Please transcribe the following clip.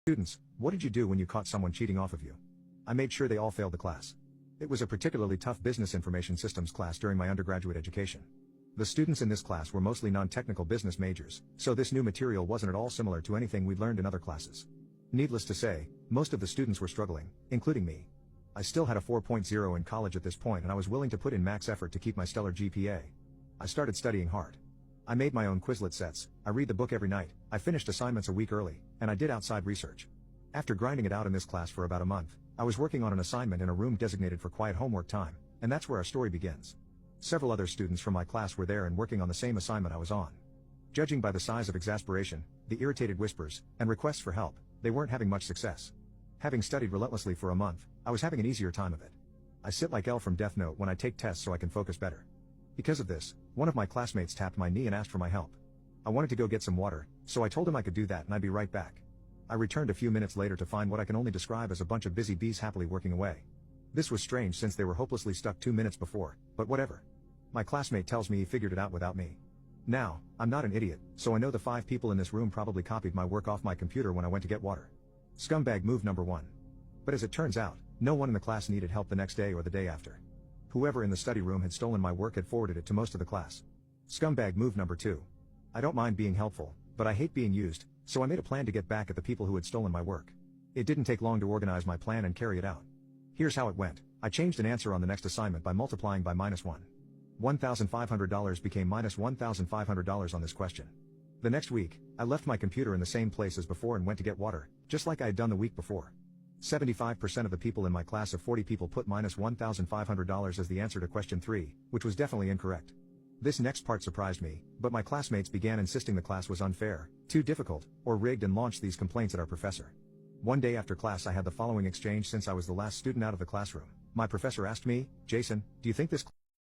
Students, what did you do when you caught someone cheating off of you? I made sure they all failed the class. It was a particularly tough business information systems class during my undergraduate education. The students in this class were mostly non-technical business majors, so this new material wasn't at all similar to anything we'd learned in other classes. Needless to say, most of the students were struggling, including me. I still had a 4.0 in college at this point and I was willing to put in max effort to keep my stellar GPA. I started studying hard. I made my own Quizlet sets, I read the book every night, I finished assignments a week early, and I did outside research. After grinding it out in this class for about a month, I was working on an assignment in a room designated for quiet homework time, and that's where our story begins. Several other students from my class were there and working on the same assignment I was on. Judging by the size of exasperation, the irritated whispers, and requests for help, they weren't having much success. Having studied relentlessly for a month, I was having an easier time of it. I sit like L from Death Note when I take tests so I can focus better. Because of this, one of my classmates tapped my knee and asked for my help. I wanted to go get some water, so I told him I could do that and I'd be right back. I returned a few minutes later to find what I can only describe as a bunch of busy bees happily working away. This was strange since they were hopelessly stuck 2 minutes before, but whatever. My classmate tells me he figured it out without me. Now, I'm not an idiot, so I know the 5 people in this room probably copied my work off my computer when I went to get water. Scumbag move number 1. But as it turns out, no one in the class needed help the next day or the day after. Whoever in the study room had stolen my work had forwarded it to most of the class. Scumbag move number 2. I don't mind being helpful, but I hate being used, so I made a plan to get back at the people who had stolen my work. It didn't take long to organize my plan and carry it out. Here's how it went. I changed an answer on the next assignment by multiplying by -1. $1,500 became -$1,500 on this question. The next week, I left my computer in the same place as before and went to get water, just like I had done the week before. 75% of the people in my class of 40 people put -$1,500 as the answer to question 3, which was definitely incorrect. This next part surprised me, but my classmates began insisting the class was unfair, too difficult, or rigged and launched these complaints at our professor. One day after class I had the following exchange since I was the last student out of the classroom. My professor asked me, "Jason, do you think this